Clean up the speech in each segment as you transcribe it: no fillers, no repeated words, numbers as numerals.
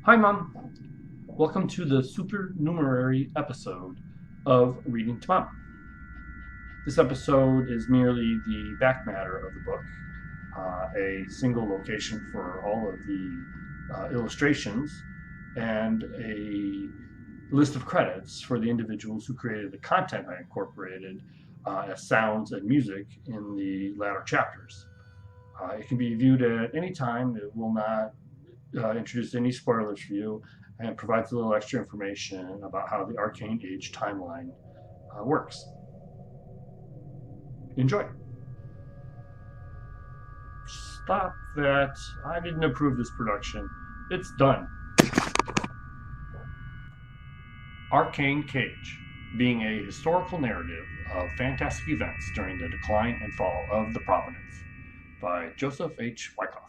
Hi, Mom. Welcome to the Supernumerary episode of Reading to Mom. This episode is merely the back matter of the book, a single location for all of the illustrations, and a list of credits for the individuals who created the content I incorporated as sounds and music in the latter chapters. It can be viewed at any time. It will not introduce any spoilers for you and provides a little extra information about how the Arcane Age timeline works. Enjoy. Stop that. I didn't approve this production. It's done. Arcane Cage, being a historical narrative of fantastic events during the decline and fall of the Provenance, by Joseph H. Wyckoff.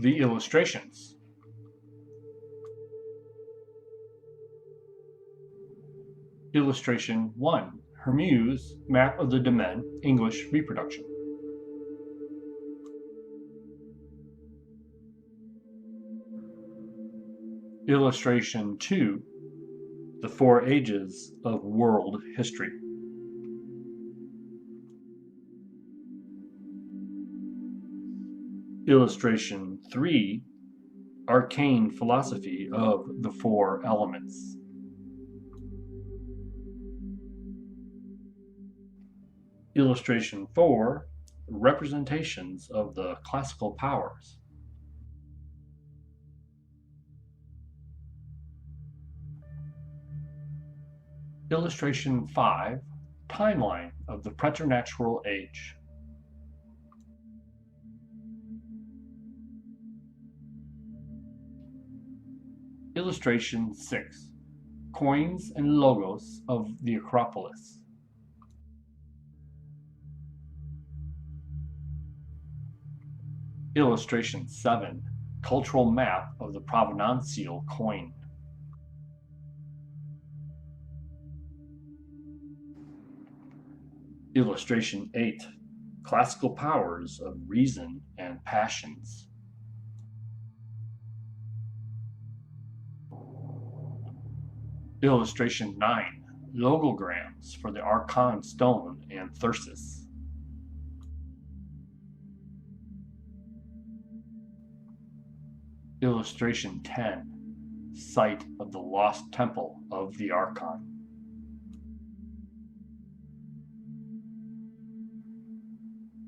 The illustrations. Illustration 1. Hermuse, Map of the Domain, English reproduction. Illustration 2. The Four Ages of World History. Illustration 3. Arcane Philosophy of the Four Elements. Illustration 4. Representations of the classical powers. Illustration 5. Timeline of the preternatural age. Illustration 6. Coins and logos of the Acropolis. Illustration 7. Cultural map of the Provenance coin. Illustration 8. Classical powers of reason and passions. Illustration 9. Logograms for the Arcane Stone and Thyrsus. Illustration 10. Site of the Lost Temple of the Archon.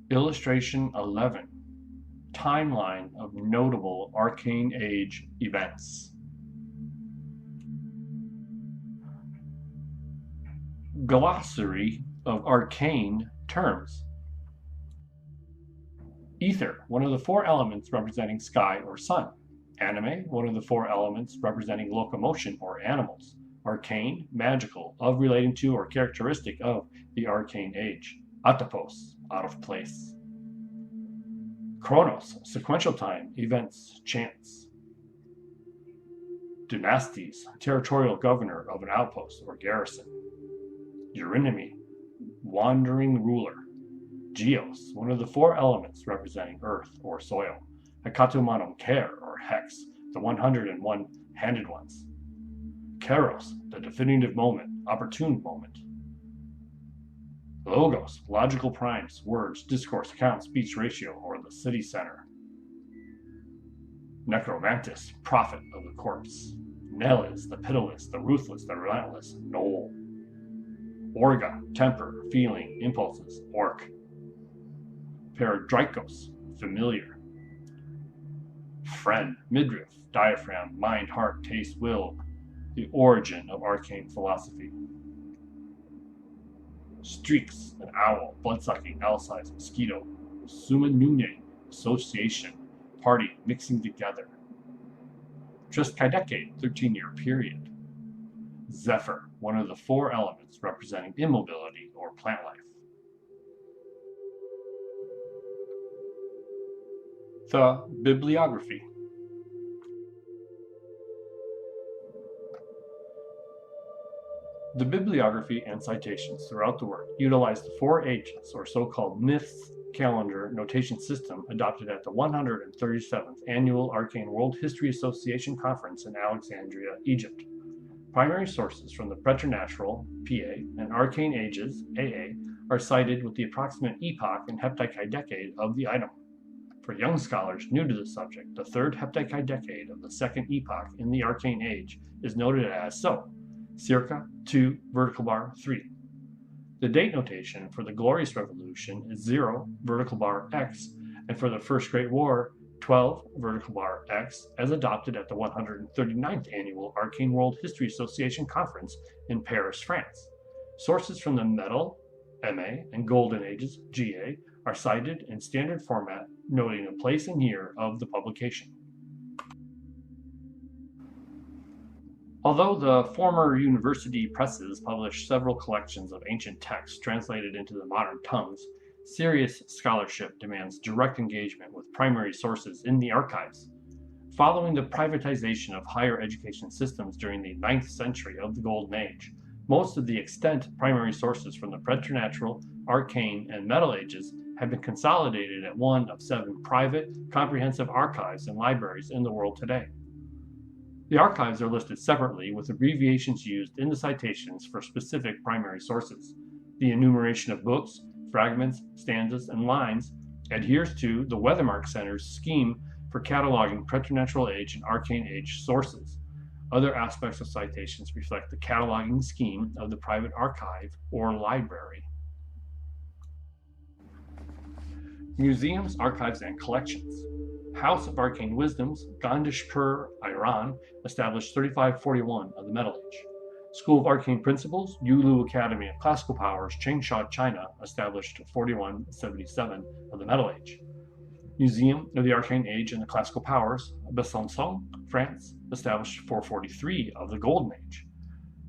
Illustration 11. Timeline of notable Arcane Age events. Glossary of arcane terms. Ether, one of the four elements representing sky or sun. Anime, one of the four elements representing locomotion or animals. Arcane, magical, of relating to or characteristic of the Arcane Age. Atopos, out of place. Chronos, sequential time, events, chance. Dynasties, territorial governor of an outpost or garrison. Eurynomy, wandering ruler. Geos, one of the four elements representing earth or soil. Hekatomonom Ker, or Hex, the 101 handed ones. Kairos, the definitive moment, opportune moment. Logos, logical primes, words, discourse, count, speech ratio, or the city center. Necromantis, prophet of the corpse. Nelis, the pitiless, the ruthless, the relentless, Knoll. Orga, temper, feeling, impulses, orc. Paradrykos, familiar. Friend, midriff, diaphragm, mind, heart, taste, will, the origin of arcane philosophy. Streaks, an owl, bloodsucking, owl-sized mosquito. Summa Nune, association, party, mixing together. Triskaidecade, 13-year period. Zephyr, one of the four elements representing immobility or plant life. The bibliography. The bibliography and citations throughout the work utilize the four ages, or so-called myths calendar notation system adopted at the 137th Annual Arcane World History Association Conference in Alexandria, Egypt. Primary sources from the Preternatural, PA, and Arcane Ages, AA, are cited with the approximate epoch and heptadecade of the item. For young scholars new to the subject, the third heptadecade of the second epoch in the Arcane Age is noted as so, circa 2 vertical bar 3. The date notation for the Glorious Revolution is 0 vertical bar X, and for the First Great War, 12 vertical bar X, as adopted at the 139th Annual Arcane World History Association Conference in Paris, France. Sources from the Metal, MA, and Golden Ages, GA, are cited in standard format, noting the place and year of the publication. Although the former university presses published several collections of ancient texts translated into the modern tongues, serious scholarship demands direct engagement with primary sources in the archives. Following the privatization of higher education systems during the 9th century of the Golden Age, most of the extant primary sources from the Preternatural, Arcane, and Metal Ages have been consolidated at one of 7 private, comprehensive archives and libraries in the world today. The archives are listed separately with abbreviations used in the citations for specific primary sources. The enumeration of books, fragments, stanzas, and lines adheres to the Weathermark Center's scheme for cataloging Preternatural Age and Arcane Age sources. Other aspects of citations reflect the cataloging scheme of the private archive or library. Museums, archives, and collections. House of Arcane Wisdoms, Gandhishpur, Iran, established 3541 of the Metal Age. School of Arcane Principles, Yulu Academy of Classical Powers, Changsha, China, established 4177 of the Metal Age. Museum of the Arcane Age and the Classical Powers, Besançon, France, established 443 of the Golden Age.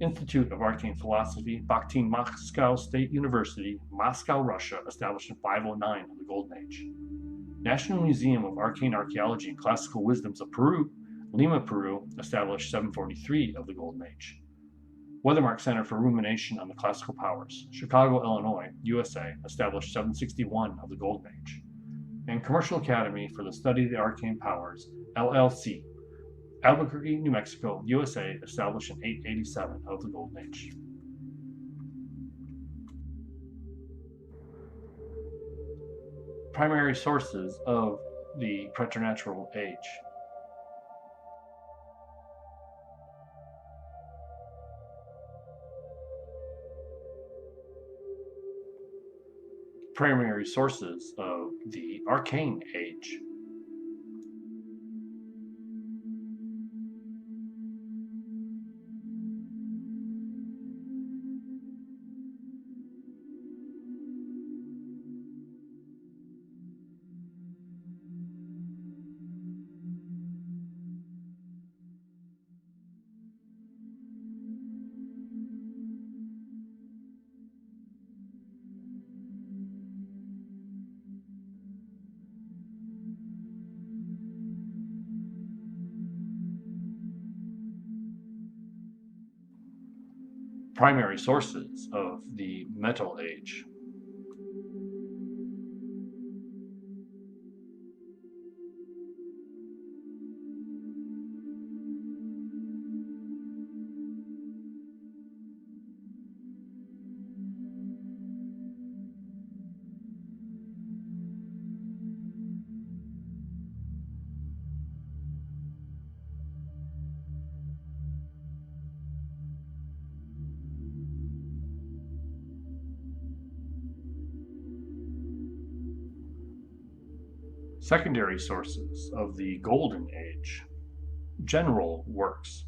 Institute of Arcane Philosophy, Bakhtin Moscow State University, Moscow, Russia, established in 509 of the Golden Age. National Museum of Arcane Archaeology and Classical Wisdoms of Peru, Lima, Peru, established 743 of the Golden Age. Weathermark Center for Rumination on the Classical Powers, Chicago, Illinois, USA, established 761 of the Golden Age. And Commercial Academy for the Study of the Arcane Powers, LLC, Albuquerque, New Mexico, USA, established in 887 of the Golden Age. Primary sources of the Preternatural Age. Primary sources of the Arcane Age. Primary sources of the Metal Age. Secondary sources of the Golden Age. General works.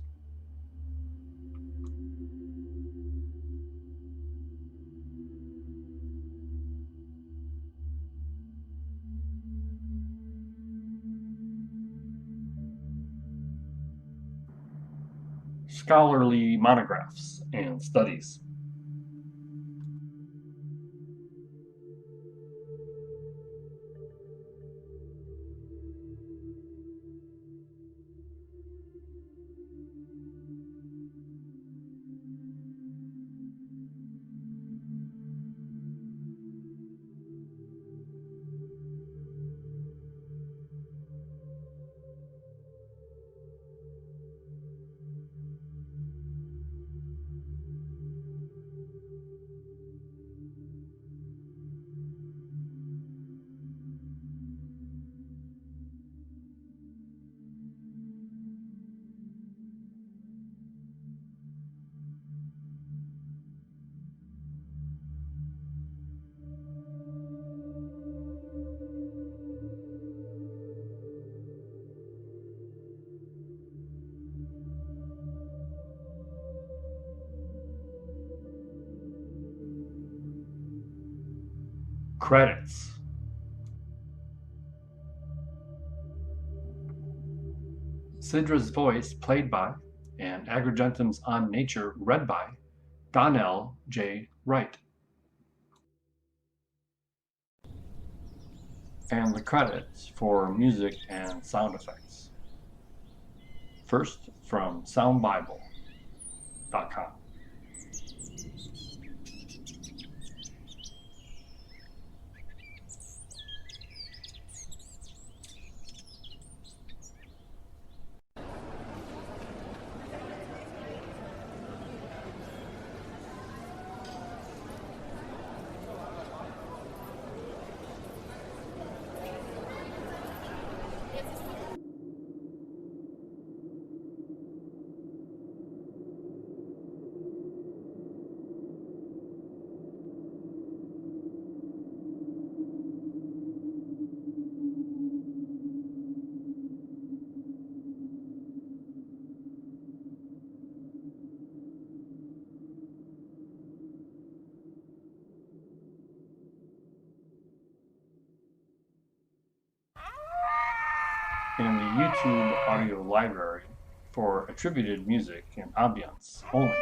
Scholarly monographs and studies. Credits. Sidra's voice played by, and Agrigentum's On Nature read by, Donnell J. Wright. And the credits for music and sound effects. First, from soundbible.com. In the YouTube audio library for attributed music and ambience only.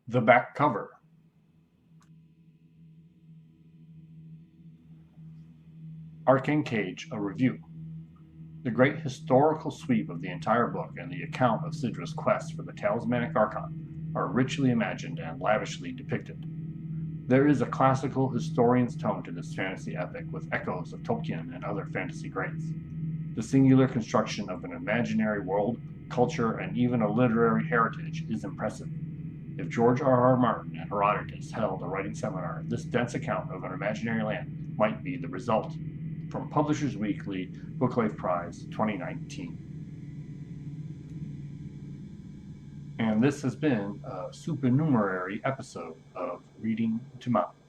The back cover. Arcane Cage, a review. The great historical sweep of the entire book and the account of Sidra's quest for the talismanic Archon are richly imagined and lavishly depicted. There is a classical historian's tone to this fantasy epic with echoes of Tolkien and other fantasy greats. The singular construction of an imaginary world, culture, and even a literary heritage is impressive. If George R.R. Martin and Herodotus held a writing seminar, this dense account of an imaginary land might be the result. From Publishers Weekly, Book Life Prize 2019. And this has been a supernumerary episode of Reading to Mount.